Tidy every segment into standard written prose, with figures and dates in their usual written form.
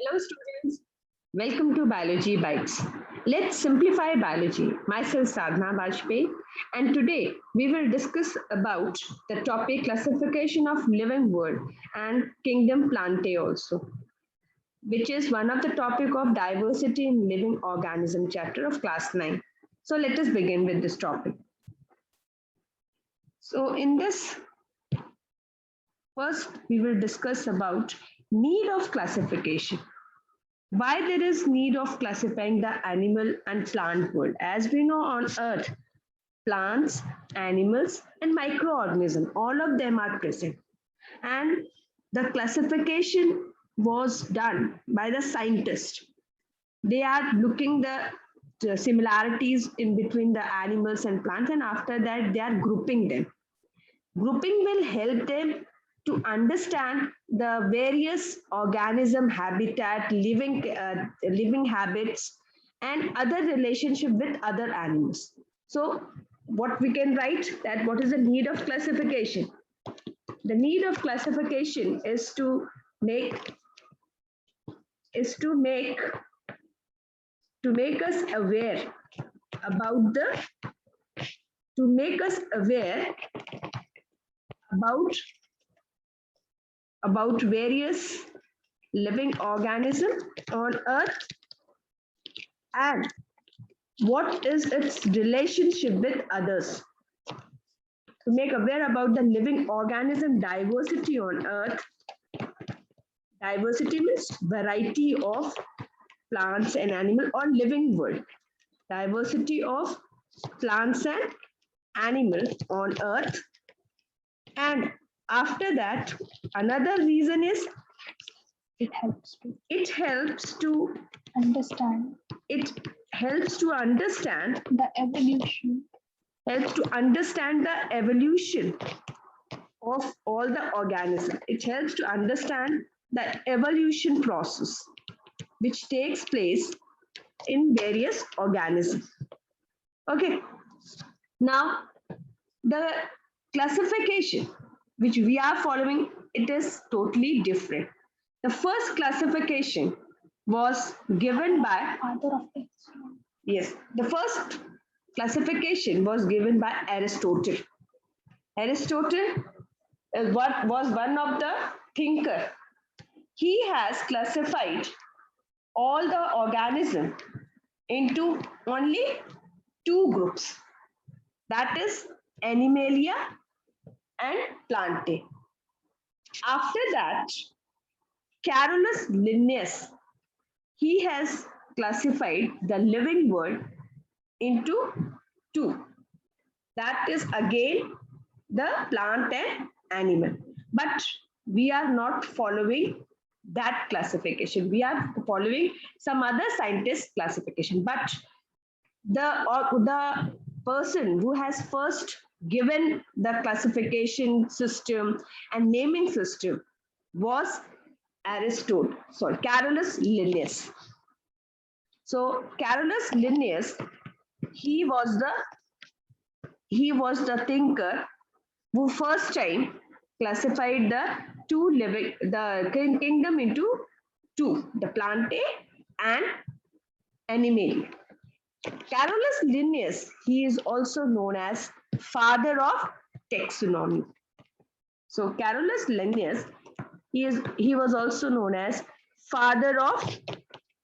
Hello, students. Welcome to Biology Bites. Let's simplify biology. Myself, Sadhna Bajpayee, and today we will discuss about the topic classification of living world and kingdom Plantae also, which is one of the topic of diversity in living organism chapter of class 9. So let us begin with this topic. So in this first we will discuss about need of classification. Why there is need of classifying the animal and plant world. As we know on earth, plants, animals and microorganisms, all of them are present, and the classification was done by the scientists. They are looking the similarities in between the animals and plants, and after that they are grouping them. Grouping will help them to understand the various organism habitat, living habits, and other relationship with other animals. So, what we can write that what is the need of classification? The need of classification is to make to make us aware about the to make us aware about various living organisms on earth and what is its relationship with others. To make aware about the living organism diversity on earth. Diversity means variety of plants and animal or living world. Diversity of plants and animal on earth. And after that, another reason is it helps to understand the evolution of all the organisms. It helps to understand the evolution process which takes place in various organisms. Okay. Now, the classification which we are following, it is totally different. The first classification was given by the first classification was given by Aristotle. Aristotle was one of the thinker. He has classified all the organism into only two groups, that is Animalia and Plantae. After that, Carolus Linnaeus, he has classified the living world into two. That is again the plant and animal. But we are not following that classification. We are following some other scientist classification. But the person who has first given the classification system and naming system was Carolus Linnaeus. So Carolus Linnaeus, he was the thinker who first time classified the kingdom into two, the Plantae and Animalia. Carolus Linnaeus, he is also known as father of taxonomy. So Carolus Linnaeus, he was also known as father of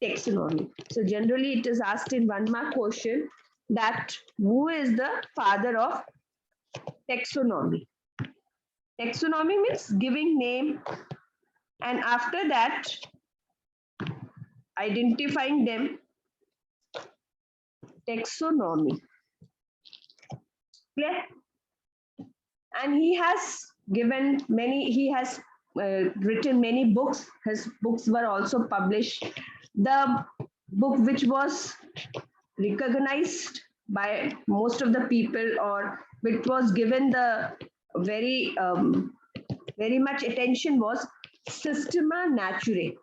taxonomy. So generally it is asked in 1 mark question that who is the father of taxonomy? Taxonomy means giving name, and after that identifying them. Taxonomy. Clear? And he has written many books. His books were also published. The book which was recognized by most of the people, or which was given the very much attention, was Systema Naturae.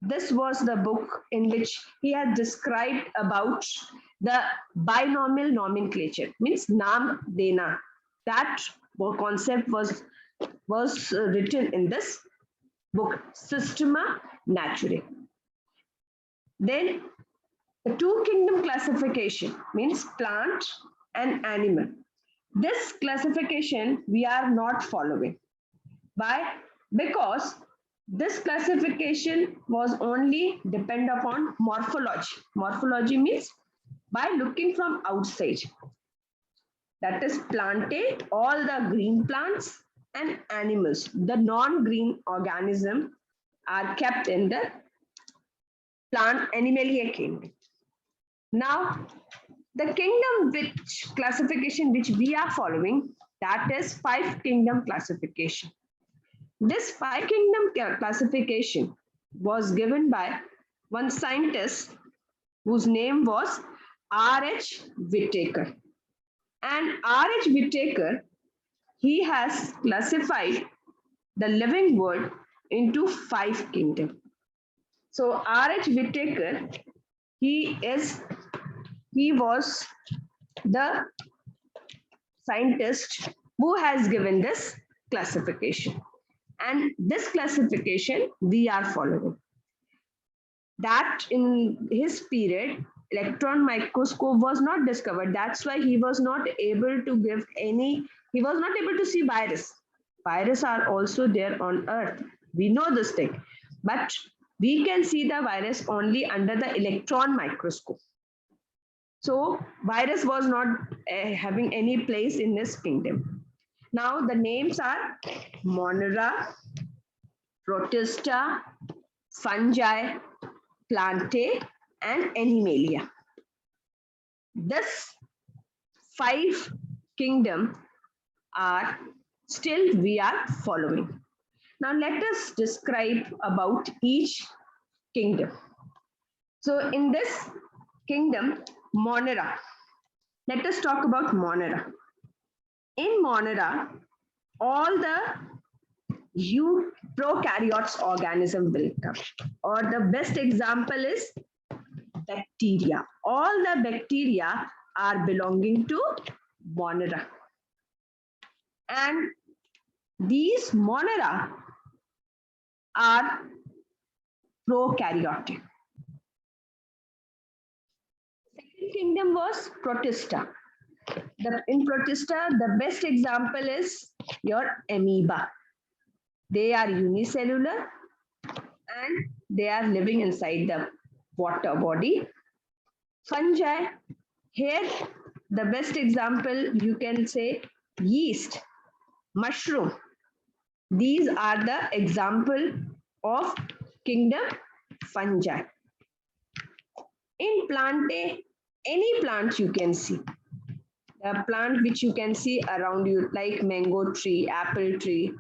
This was the book in which he had described about the binomial nomenclature, means naam dena. That concept was written in this book Systema Naturae. Then the two kingdom classification means plant and animal. This classification we are not following. Why? Because this classification was only depend upon morphology. Morphology means by looking from outside. That is plantae, all the green plants and animals, the non-green organism are kept in the plant animalia kingdom. Now, the kingdom which classification which we are following, that is five kingdom classification. This five kingdom classification was given by one scientist whose name was R.H. Whittaker. And R.H. Whittaker, he has classified the living world into five kingdoms. So R.H. Whittaker, he was the scientist who has given this classification. And this classification we are following. That in his period, electron microscope was not discovered. That's why he was not able to give any, he was not able to see virus. Virus are also there on Earth. We know this thing. But we can see the virus only under the electron microscope. So virus was not having any place in this kingdom. Now the names are Monera, Protista, fungi, plantae, and animalia. This five kingdom are still we are following. Now let us describe about each kingdom. So in this kingdom, Monera. Let us talk about Monera. In Monera, all the prokaryotes organism will come. Or the best example is bacteria. All the bacteria are belonging to Monera. And these Monera are prokaryotic. Second kingdom was Protista. In Protista, the best example is your amoeba. They are unicellular and they are living inside the water body. Fungi, here the best example you can say yeast, mushroom. These are the example of kingdom fungi. In plantae, any plant you can see. The plant which you can see around you, like mango tree, apple tree,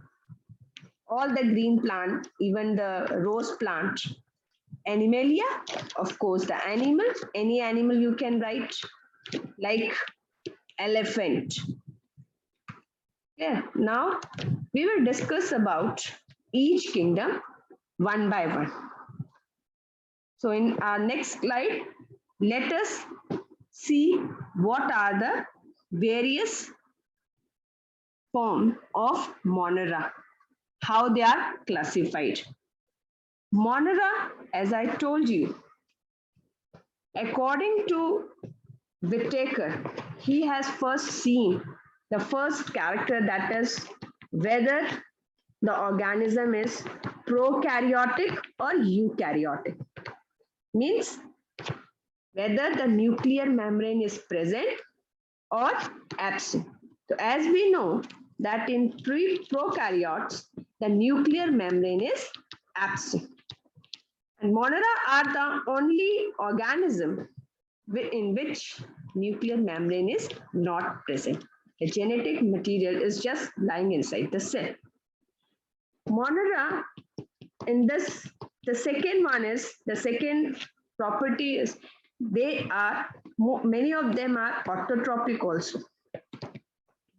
all the green plant, even the rose plant. Animalia, of course, the animal, any animal you can write, like elephant. Yeah, now we will discuss about each kingdom one by one. So in our next slide, let us see what are the various forms of Monera, how they are classified. Monera, as I told you, according to Whittaker, he has first seen the first character, that is whether the organism is prokaryotic or eukaryotic. Means whether the nuclear membrane is present or absent. So as we know that in prokaryotes, the nuclear membrane is absent. And Monera are the only organism in which nuclear membrane is not present. The genetic material is just lying inside the cell. Monera, in this, the second one is, the second property is they are, many of them are autotrophic also.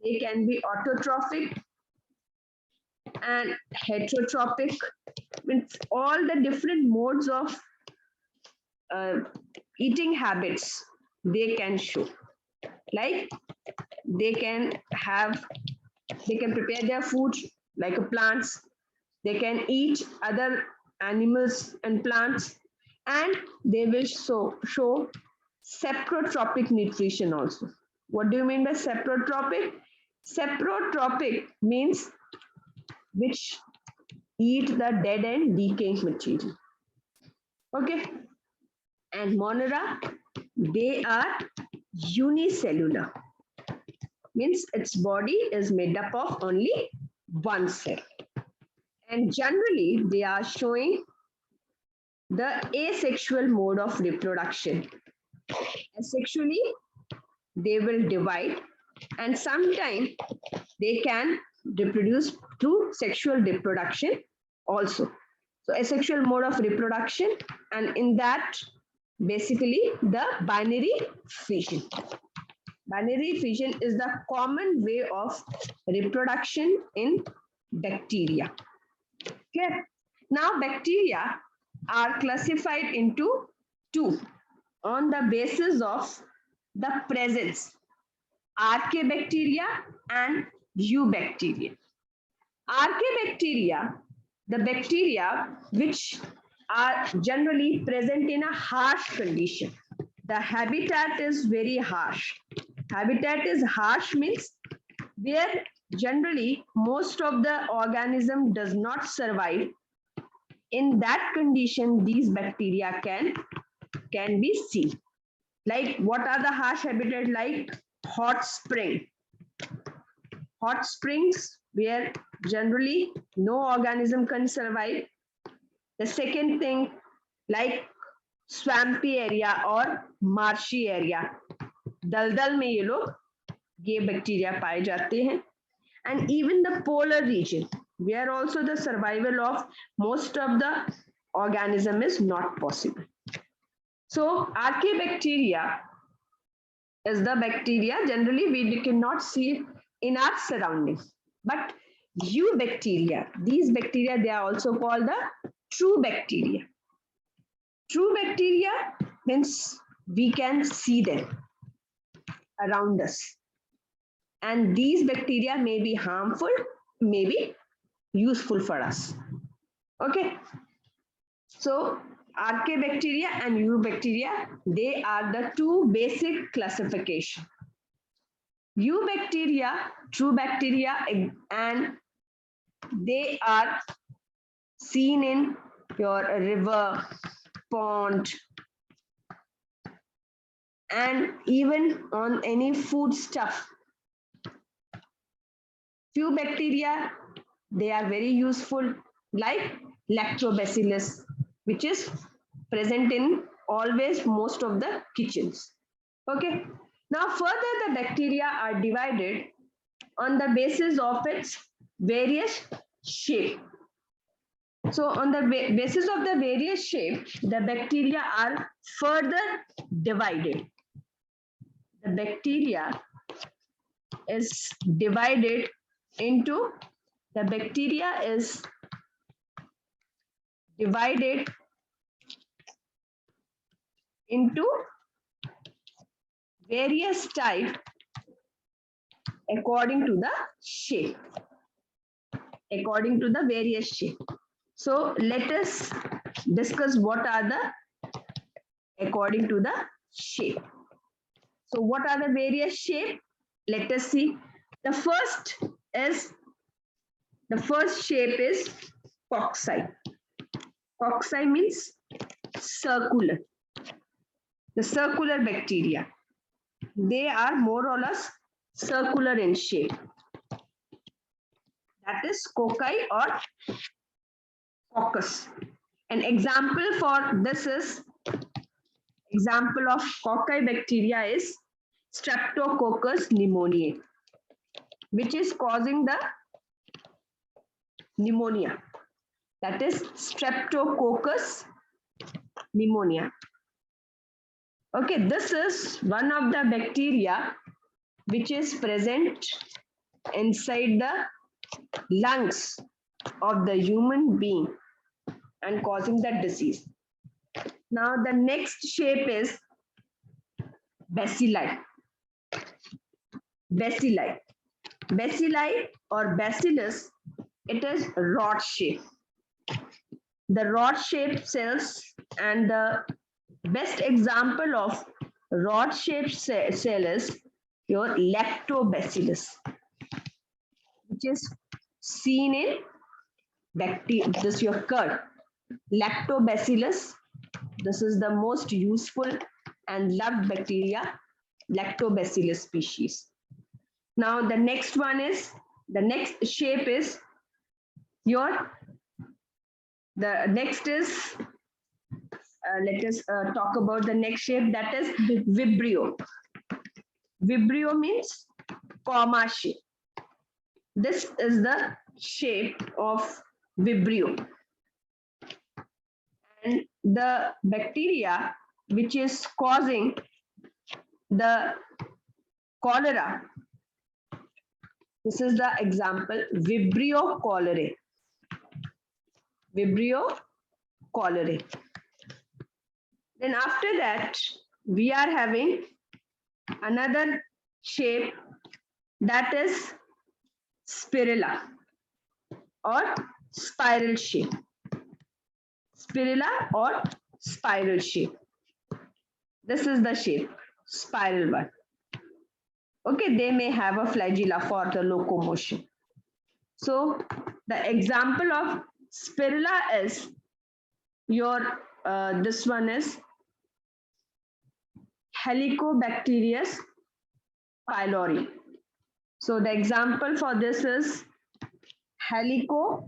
They can be autotrophic and heterotrophic, with all the different modes of eating habits they can show. Like they can prepare their food like plants, They can eat other animals and plants, and they will show saprotropic nutrition also. What do you mean by saprotropic? Saprotropic means which eat the dead and decaying material. Okay. And Monera, they are unicellular. Means its body is made up of only one cell. And generally, they are showing the asexual mode of reproduction. Asexually, they will divide, and sometimes they can reproduce through sexual reproduction also. So asexual mode of reproduction, and in that, basically the binary fission. Binary fission is the common way of reproduction in bacteria. Okay. Now bacteria are classified into two on the basis of the presence Archaebacteria and Eubacteria. Archaebacteria, the bacteria which are generally present in a harsh condition. The habitat is very harsh. Habitat is harsh means where generally most of the organism does not survive. In that condition, these bacteria can be seen. Like what are the harsh habitat? Like hot spring. Hot springs where generally no organism can survive. The second thing, like swampy area or marshy area. दलदल में ये लोग ये bacteria पाए जाते हैं. And even the polar region, where also the survival of most of the organism is not possible. So Archaebacteria is the bacteria generally we cannot see in our surroundings. But Eubacteria, these bacteria, they are also called the true bacteria. True bacteria means we can see them around us. And these bacteria may be harmful, may be useful for us. Okay. So Archaebacteria and Eubacteria, they are the two basic classification. Eubacteria, true bacteria, and they are seen in your river, pond, and even on any food stuff. Few bacteria, they are very useful, like Lactobacillus, which is present in always most of the kitchens. Okay. Now further the bacteria are divided on the basis of its various shape. So on the basis of the various shape, the bacteria are further divided. The bacteria is divided into, the bacteria is divided into various types according to the shape. According to the various shape. So let us discuss what are the according to the shape. So what are the various shape? Let us see. The first shape is cocci. Cocci means circular. The circular bacteria. They are more or less circular in shape. That is cocci or coccus. An example for this is, example of cocci bacteria is Streptococcus pneumoniae, which is causing the pneumonia. That is Streptococcus pneumonia. Okay, this is one of the bacteria which is present inside the lungs of the human being and causing that disease. Now the next shape is bacilli. Bacilli. Bacilli or bacillus it is rod shape. The rod shaped cells, and the best example of rod shaped cell is your lactobacillus, which is seen in bacteria. This is your curd. Lactobacillus, this is the most useful and loved bacteria, lactobacillus species. Now the next one is, the next shape is your, the next is, let us talk about the next shape, that is Vibrio. Vibrio means comma shape. This is the shape of Vibrio. And the bacteria which is causing the cholera, this is the example, Vibrio cholerae. Vibrio cholerae. Then after that, we are having another shape, that is spirilla or spiral shape. Spirilla or spiral shape. This is the shape, spiral one. Okay, they may have a flagella for the locomotion. So the example of spirilla is your, this one is Helicobacterius pylori. So the example for this is Helicobacter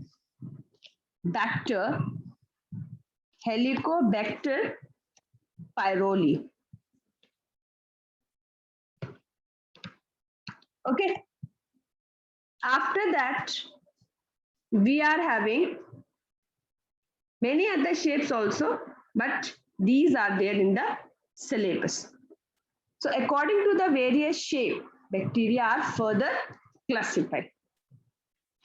pylori. Okay. After that, we are having many other shapes also, but these are there in the syllabus. So according to the various shape, bacteria are further classified.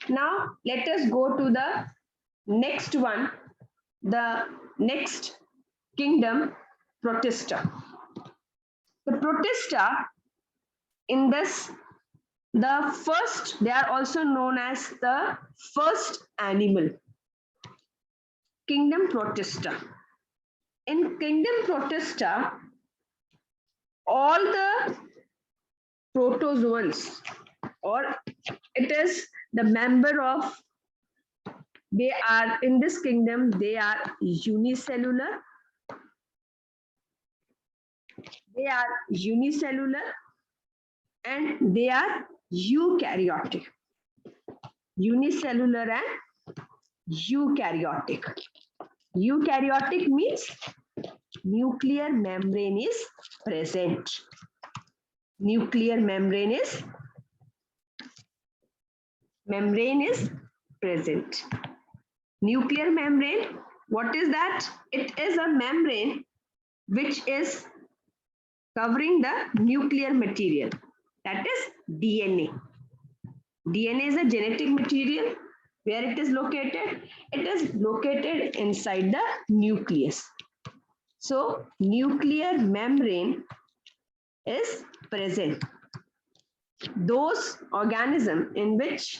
Now let us go to the next one, the next kingdom, Protista. The Protista, in this, the first, they are also known as the first animal, kingdom Protista. In kingdom Protista, all the protozoans, or it is the member of, they are in this kingdom, they are unicellular. They are unicellular and they are eukaryotic. Unicellular and eukaryotic. Eukaryotic means nuclear membrane is present. Nuclear membrane is present. Nuclear membrane, what is that? It is a membrane which is covering the nuclear material, that is DNA. DNA is a genetic material. Where it is located? It is located inside the nucleus. So nuclear membrane is present. Those organisms in which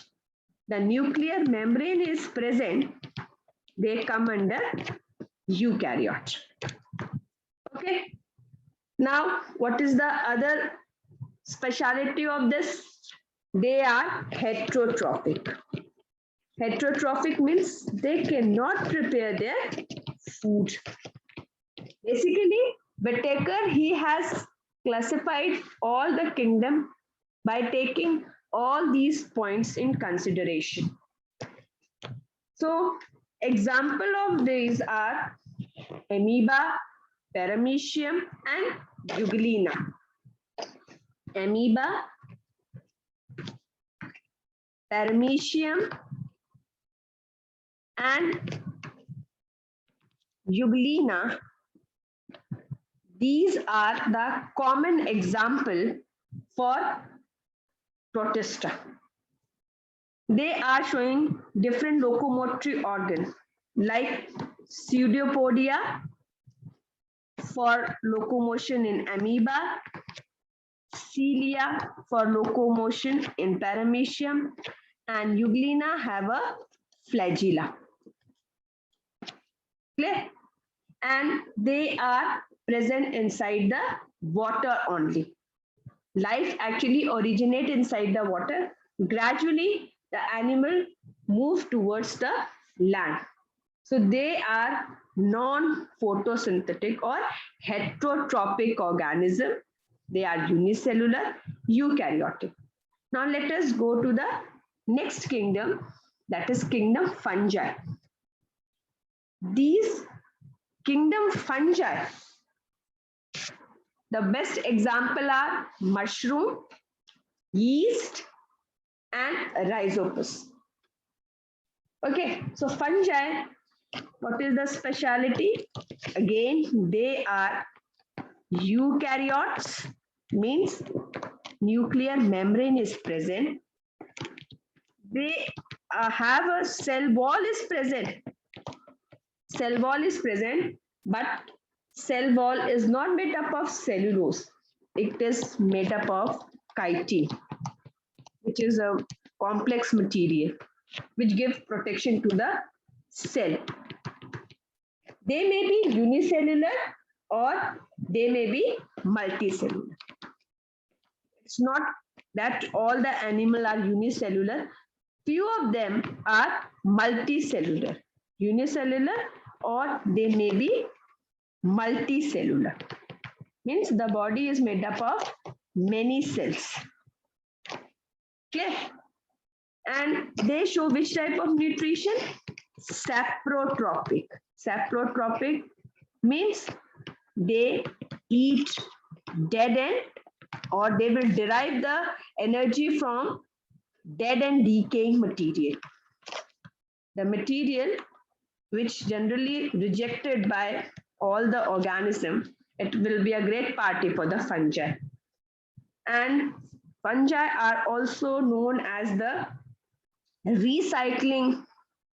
the nuclear membrane is present, they come under eukaryote. Okay. Now, what is the other speciality of this? They are heterotrophic. Heterotrophic means they cannot prepare their food. Basically, Whittaker, he has classified all the kingdom by taking all these points in consideration. So, example of these are amoeba, paramecium, and Euglena. Amoeba, paramecium, and Euglena. These are the common example for Protista. They are showing different locomotory organs like pseudopodia for locomotion in amoeba, cilia for locomotion in paramecium, and Euglena have a flagella. Clear? And they are present inside the water only. Life actually originates inside the water. Gradually, the animal move towards the land. So they are non-photosynthetic or heterotrophic organism. They are unicellular, eukaryotic. Now let us go to the next kingdom, that is kingdom fungi. These kingdom fungi, the best example are mushroom, yeast, and rhizopus. Okay, so fungi, what is the speciality? Again, they are eukaryotes, means nuclear membrane is present. They have a cell wall is present. Cell wall is present, but cell wall is not made up of cellulose. It is made up of chitin, which is a complex material which gives protection to the cell. They may be unicellular or they may be multicellular. It's not that all the animal are unicellular. Few of them are multicellular, unicellular, or they may be multicellular. Means the body is made up of many cells. Clear? And they show which type of nutrition? Saprotropic. Saprotropic means they eat dead end, or they will derive the energy from dead and decaying material. The material which generally rejected by all the organism, it will be a great party for the fungi. And fungi are also known as the recycling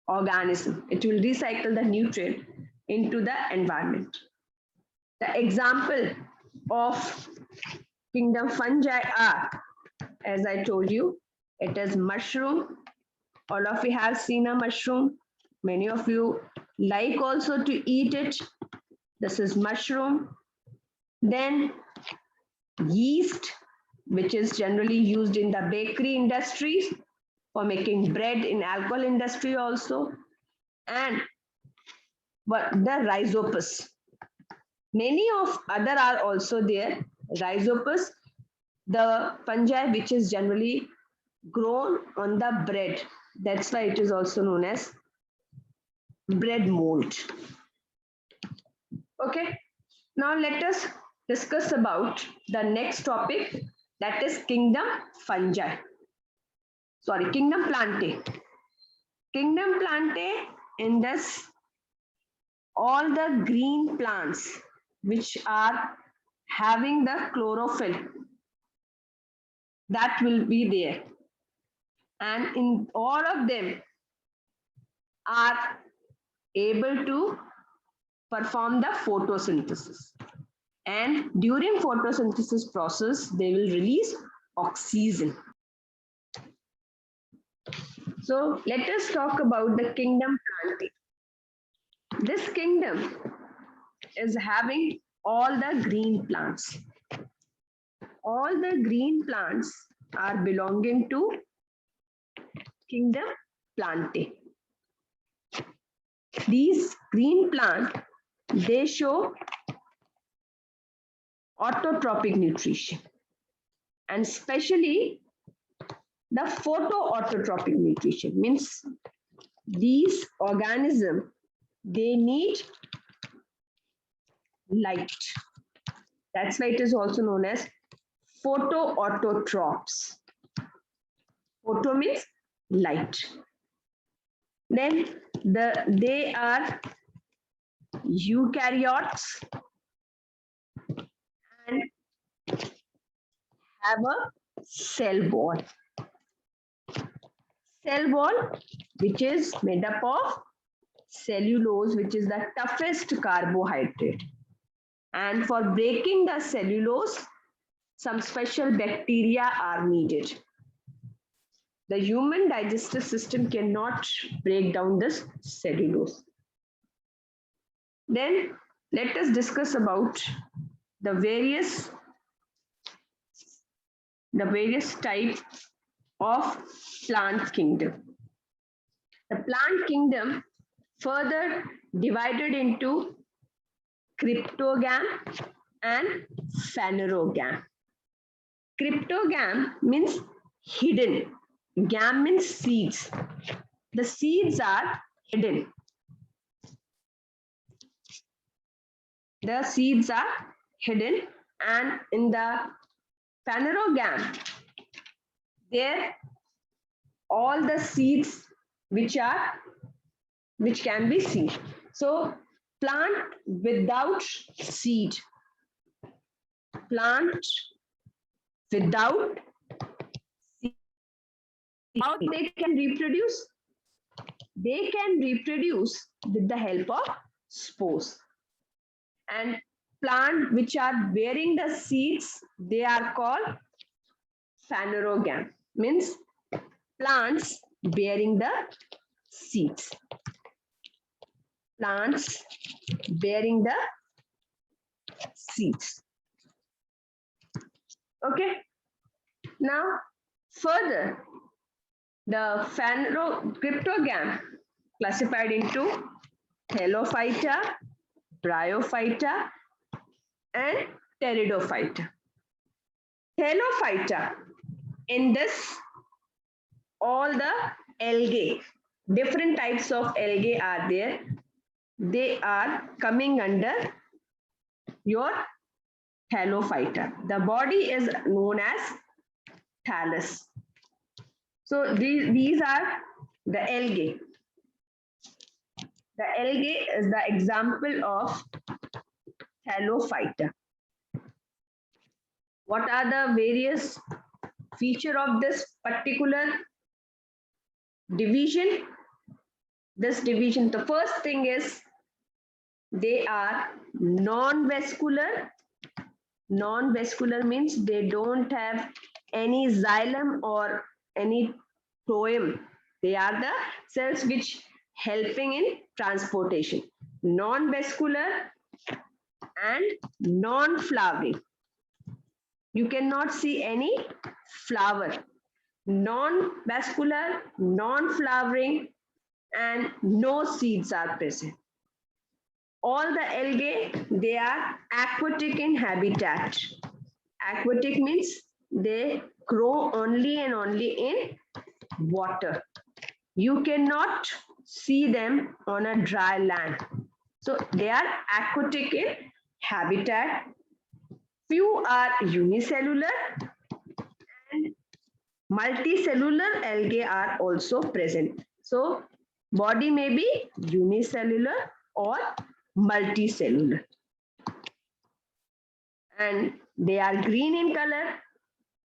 organism. It will recycle the nutrient into the environment. The example of kingdom fungi are, as I told you, it is mushroom. All of you have seen a mushroom. Many of you like also to eat it. This is mushroom. Then yeast, which is generally used in the bakery industries for making bread, in alcohol industry also. And but the rhizopus. Many of other are also there. Rhizopus, the fungi which is generally grown on the bread. That's why it is also known as bread mold. Okay, now let us discuss about the next topic, that is kingdom fungi. Sorry, kingdom plantae. Kingdom plantae, in this all the green plants which are having the chlorophyll, that will be there. And in all of them are able to perform the photosynthesis. And during photosynthesis process, they will release oxygen. So let us talk about the kingdom plantae. This kingdom is having all the green plants. All the green plants are belonging to kingdom plantae. These green plants, they show autotrophic nutrition, and especially the photoautotrophic nutrition, means these organisms, they need light. That's why it is also known as photoautotrophs. Photo means light. Then they are eukaryotes and have a cell wall. Cell wall, which is made up of cellulose, which is the toughest carbohydrate. And for breaking the cellulose, some special bacteria are needed. The human digestive system cannot break down this cellulose. Then let us discuss about the various type of plant kingdom. The plant kingdom further divided into cryptogam and phanerogam. Cryptogam means hidden. Gam means seeds. The seeds are hidden. The seeds are hidden, and in the phanerogam, there all the seeds which can be seen. So plant without seed, plant without seed. How they can reproduce? They can reproduce with the help of spores. And plant which are bearing the seeds, they are called phanerogam, means plants bearing the seeds. Plants bearing the seeds. Okay. Now, further, the cryptogam classified into Thallophyta, Bryophyta, and Pteridophyta. Thallophyta, in this, all the algae, different types of algae are there. They are coming under your Thallophyta. The body is known as thallus. So these are the algae. The algae is the example of Thallophyta. What are the various features of this particular division? This division, the first thing is they are non-vascular. Non-vascular means they don't have any xylem or any phloem. They are the cells which helping in transportation. Non-vascular and non-flowering. You cannot see any flower. Non-vascular, non-flowering, and no seeds are present. All the algae, they are aquatic in habitat. Aquatic means they grow only and only in water. You cannot see them on a dry land. So they are aquatic in habitat. Few are unicellular and multicellular algae are also present. So body may be unicellular or multicellular. And they are green in color.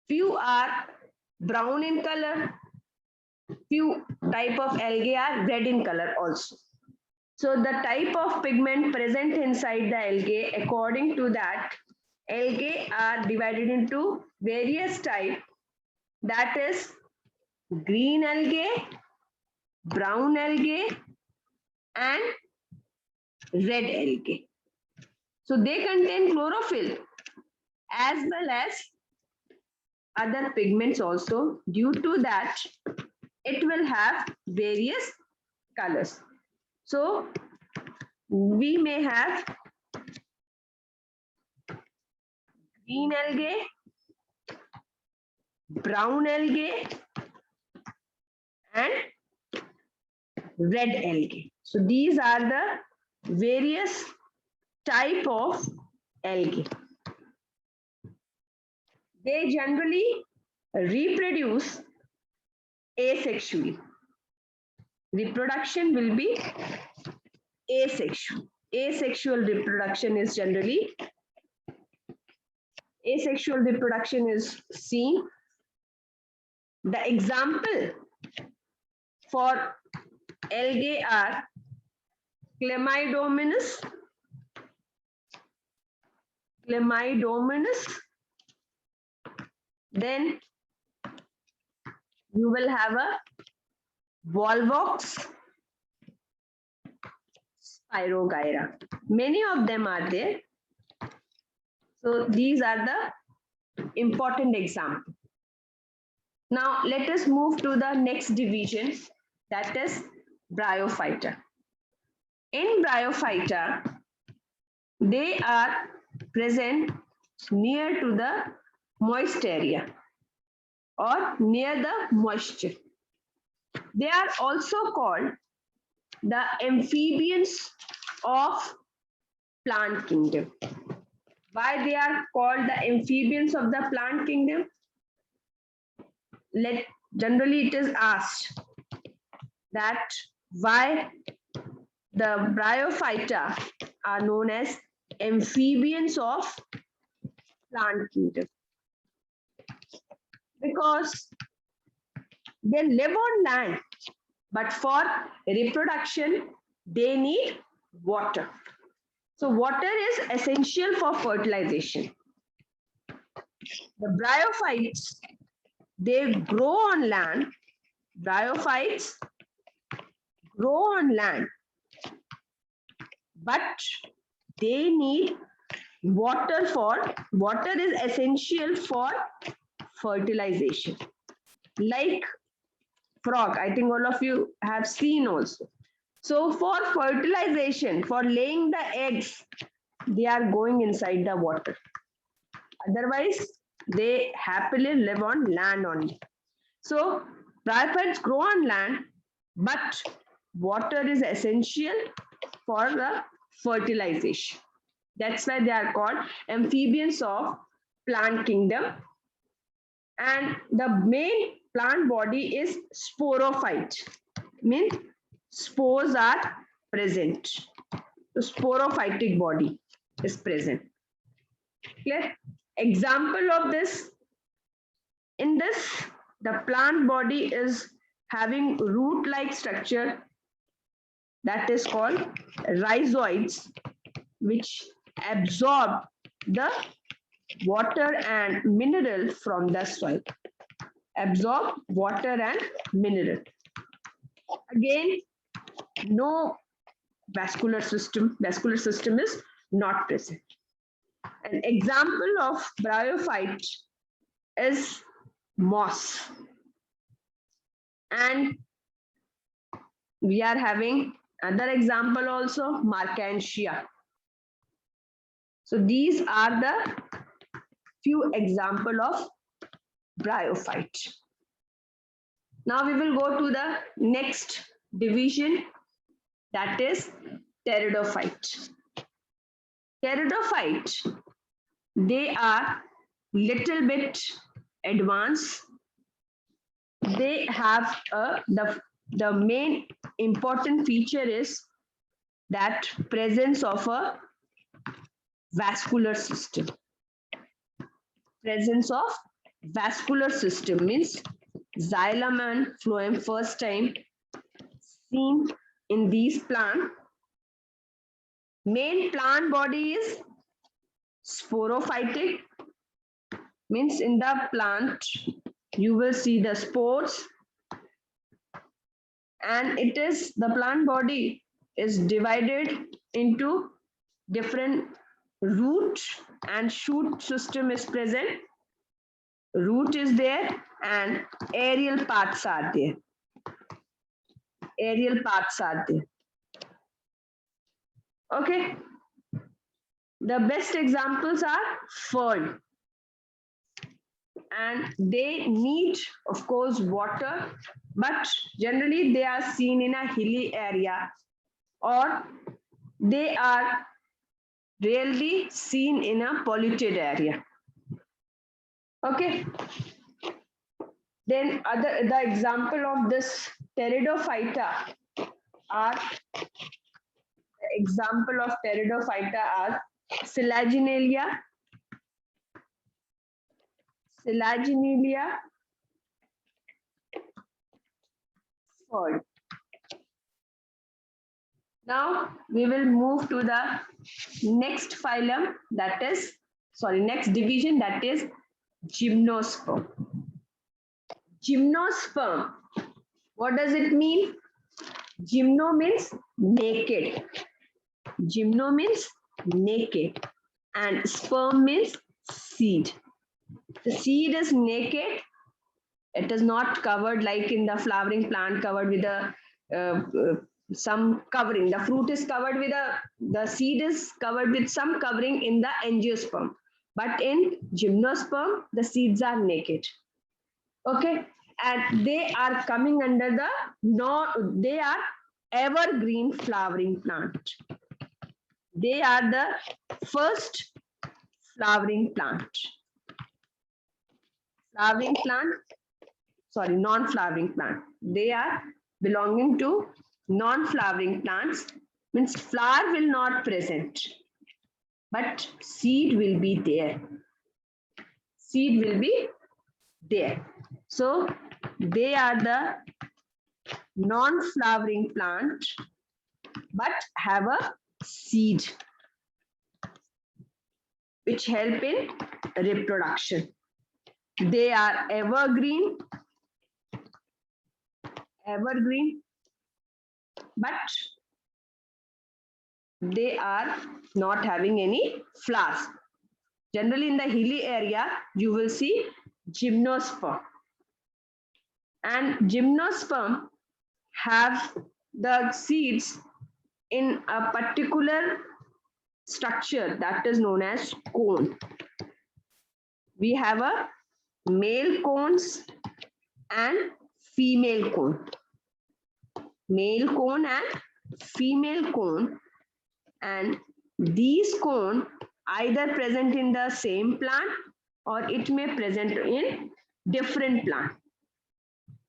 Few are brown in color. Few type of algae are red in color also. So the type of pigment present inside the algae, according to that, algae are divided into various types. That is green algae, brown algae, and red algae. So they contain chlorophyll as well as other pigments also. Due to that, it will have various colors. So we may have green algae, brown algae, and red algae. So these are the various type of algae. They generally reproduce asexually. Reproduction will be asexual. Asexual reproduction is generally seen. The example for algae are Chlamydomonas, then you will have a Volvox, Spirogyra. Many of them are there. So these are the important examples. Now let us move to the next division, that is Bryophyta. In Bryophyta, they are present near to the moist area or near the moisture. They are also called the amphibians of plant kingdom. Why they are called the amphibians of the plant kingdom? Generally it is asked that why the Bryophyta are known as amphibians of plant kingdom, because they live on land, but for reproduction they need water. So water is essential for fertilization. The bryophytes, they grow on land. Bryophytes grow on land, but they need water is essential for fertilization. Like frog, I think all of you have seen also. So for fertilization, for laying the eggs, they are going inside the water. Otherwise, they happily live on land only. So bryophytes grow on land, but water is essential for the fertilization. That's why they are called amphibians of plant kingdom. And the main plant body is sporophyte, means spores are present. The sporophytic body is present. Clear? Example of this, in this, the plant body is having root-like structure that is called rhizoids, which absorb the water and mineral from the soil. Absorb water and mineral. Again, no vascular system. Vascular system is not present. An example of bryophyte is moss. And we are having another example also, Marchantia. So these are the few example of bryophyte. Now we will go to the next division, that is pteridophyte. Pteridophyte, they are little bit advanced. They have the main important feature is that presence of a vascular system. Presence of vascular system means xylem and phloem first time seen in these plants. Main plant body is sporophytic, means in the plant you will see the spores, and it is the plant body is divided into different root and shoot system is present. Root is there and aerial parts are there. Aerial parts are there. Okay. The best examples are fern. And they need, of course, water, but generally they are seen in a hilly area, or they are rarely seen in a polluted area. Okay. Then the example of this pteridophyta are Selaginelia, fern. Now we will move to the next phylum, that is, next division, that is gymnosperm. Gymnosperm. What does it mean? Gymno means naked. Gymno means naked. And sperm means seed. The seed is naked. It is not covered like in the flowering plant, covered with some covering. The fruit is covered with the seed is covered with some covering in the angiosperm. But in gymnosperm, the seeds are naked. Okay, and they are coming under the they are evergreen flowering plant. They are the first flowering plant. Flowering plant, sorry, non-flowering plant. They are belonging to non-flowering plants, means flower will not present, but seed will be there. Seed will be there. So they are the non-flowering plant, but have a seed which help in reproduction. They are evergreen, but they are not having any flowers. Generally in the hilly area, you will see gymnosperm. And gymnosperm have the seeds in a particular structure that is known as cone. We have a male cones and female cone. Male cone and female cone, and these cone either present in the same plant or it may present in different plant.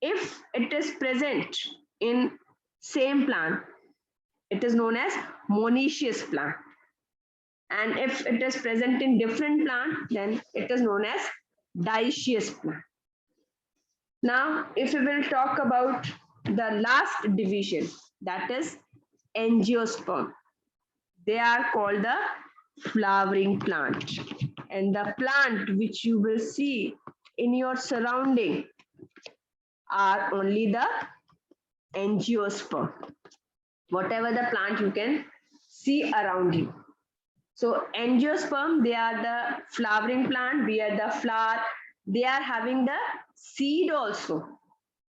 If it is present in same plant, it is known as monoecious plant. And if it is present in different plant, then it is known as dioecious plant. Now, if we will talk about the last division, that is angiosperm. They are called the flowering plant. And the plant which you will see in your surrounding are only the angiosperm. Whatever the plant you can see around you. So angiosperm, they are the flowering plant, we are the flower. They are having the seed also.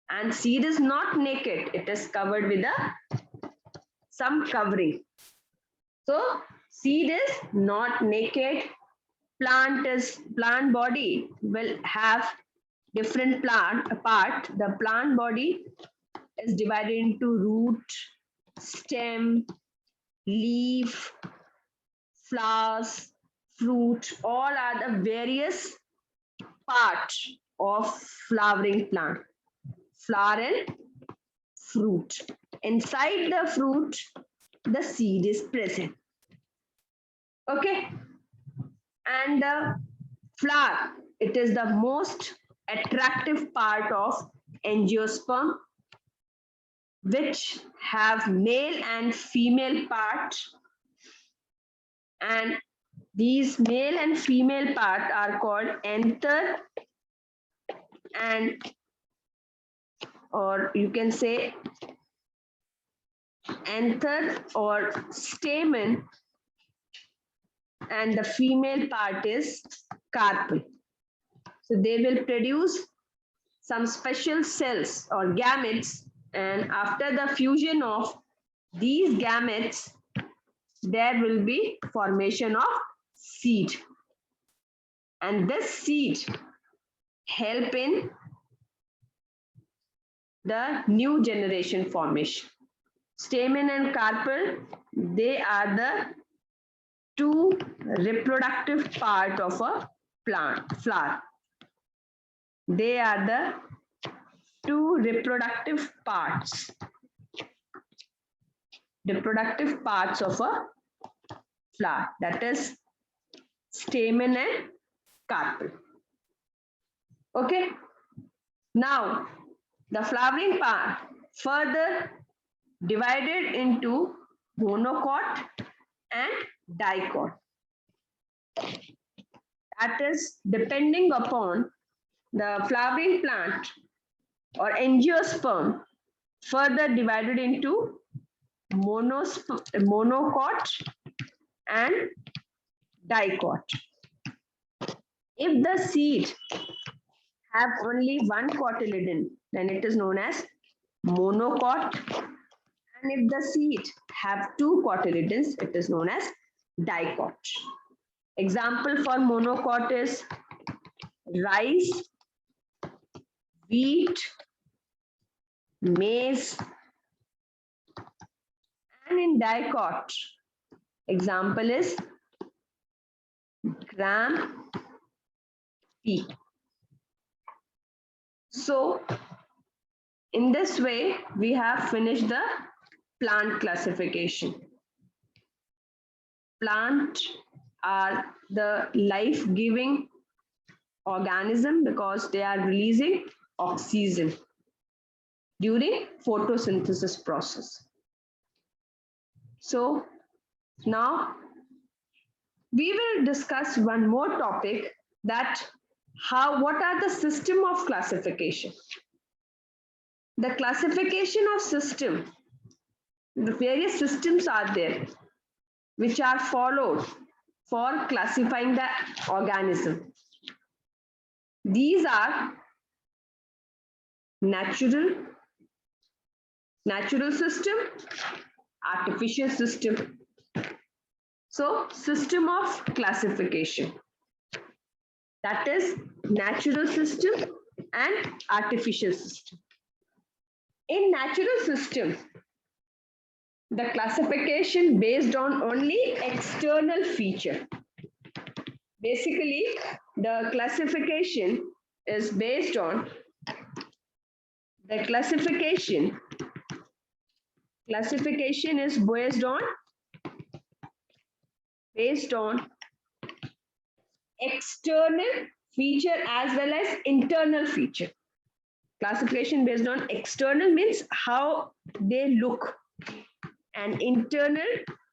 And seed is not naked, it is covered with some covering. So seed is not naked. Plant body will have different plant part. The plant body is divided into root, stem, leaf, flowers, fruit. All are the various parts of flowering plant. Flower and fruit. Inside the fruit, the seed is present. Okay. And the flower, it is the most attractive part of angiosperm, which have male and female part. And these male and female part are called anther, and or you can say anther or stamen, and the female part is carpel. So they will produce some special cells or gametes, and after the fusion of these gametes, there will be formation of seed. And this seed help in the new generation formation. Stamen and carpel, they are the two reproductive part of a plant, flower. They are the two reproductive parts of a flower, that is stamen and carpel. Okay. Now, the flowering part further divided into monocot and dicot. That is depending upon the flowering plant or angiosperm further divided into monocot and dicot. If the seed have only one cotyledon, then it is known as monocot. And if the seed have two cotyledons, it is known as dicot. Example for monocot is rice, wheat, maize. And in dicot, example is gram, pea. So, in this way, we have finished the plant classification. Plant are the life-giving organism because they are releasing oxygen during photosynthesis process. So now we will discuss one more topic, that what are the system of classification. The classification of system, the various systems are there which are followed for classifying the organism. These are natural system, artificial system. So, system of classification, that is natural system and artificial system. In natural system, the classification based on only external feature. Basically, the classification is based on classification is based on external feature as well as internal feature. Classification based on external means how they look, and internal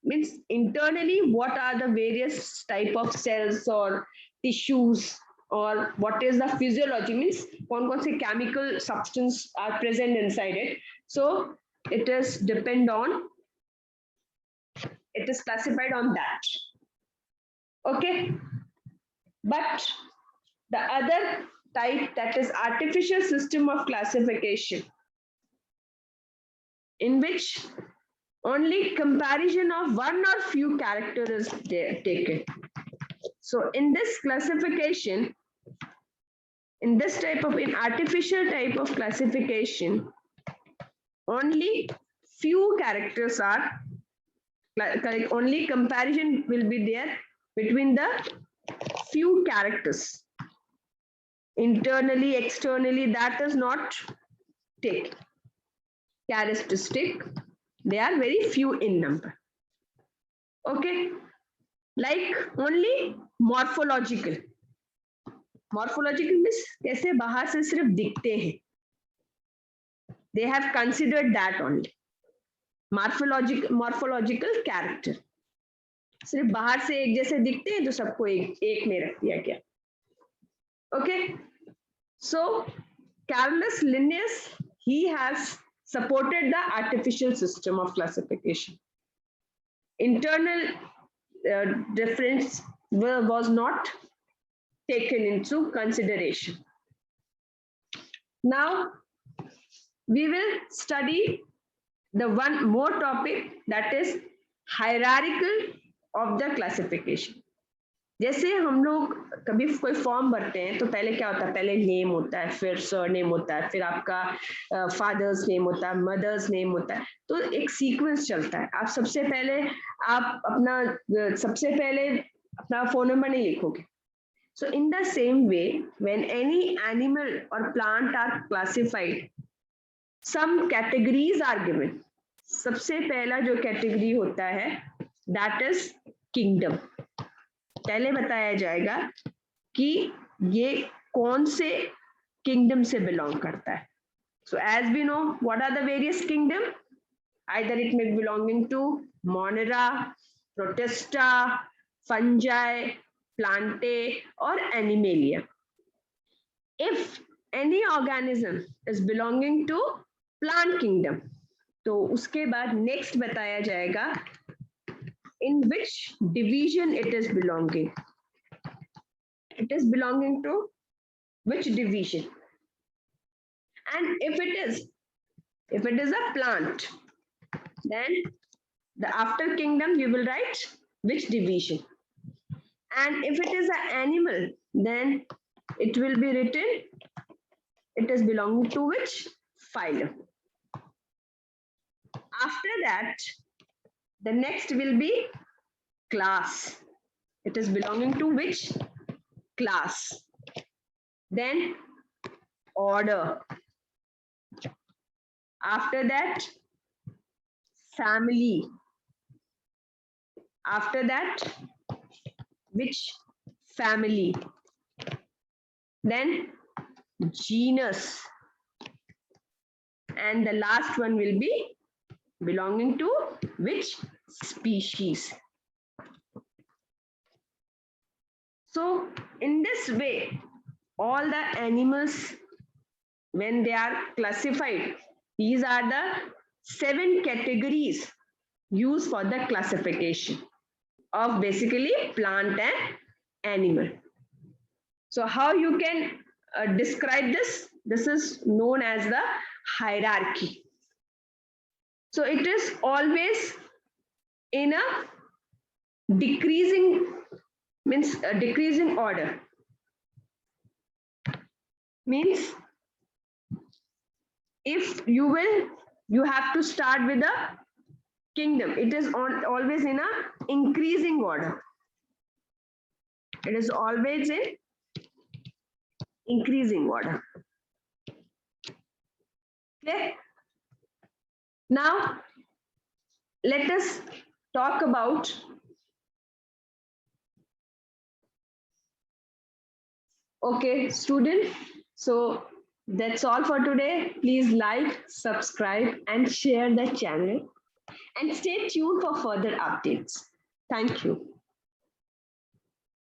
means internally what are the various type of cells or tissues, or what is the physiology, means kaun se chemical substance are present inside it. So it is classified on that. Okay, but the other type, that is artificial system of classification, in which only comparison of one or few characters is taken. So in this classification, in artificial type of classification, only few characters are, only comparison will be there between the few characters. Internally, externally, that is not take characteristic. They are very few in number. Okay, like only morphological. Morphological means कैसे बाहर से सिर्फ दिखते हैं. They have considered that only. Morphological character. सिर्फ बाहर से एक जैसे दिखते हैं तो सबको एक में रख दिया गया. Okay, so Carolus Linnaeus, he has supported the artificial system of classification. Internal difference was not taken into consideration. Now we will study the one more topic, that is hierarchical of the classification. जैसे हम लोग कभी कोई form भरते हैं तो पहले क्या होता है, पहले नेम होता है, फिर सरनेम होता है, फिर आपका फादर्स नेम होता है, मदर्स नेम होता है, तो एक सीक्वेंस चलता है. आप सबसे पहले अपना फोन नंबर नहीं लिखोगे. So in the same way, when any animal or plant are classified, some categories are given. सबसे पहला जो कैटेगरी होता है, that is kingdom. पहले बताया जाएगा कि ये कौन से किंगडम से बिलोंग करता है. So as we know, what are the various kingdom? Either it may be belonging to Monera, Protista, Fungi, Plantae, or Animalia. If any organism is belonging to plant kingdom. तो उसके बाद next बताया जाएगा in which division it is belonging. It is belonging to which division? And if it is a plant, then the after kingdom you will write which division. And if it is an animal, then it will be written it is belonging to which phylum. After that, the next will be class. It is belonging to which class. Then order. After that, family. After that, which family? Then genus. And the last one will be belonging to which species. So in this way, all the animals, when they are classified, these are the 7 categories used for the classification of basically plant and animal. So how you can describe this? This is known as the hierarchy. So it is always in a decreasing, means a decreasing order. Means if you have to start with a kingdom. It is always in a increasing order. It is always in increasing order. Okay. Now, let us talk about okay, student. So that's all for today. Please like, subscribe, and share the channel. And stay tuned for further updates. Thank you.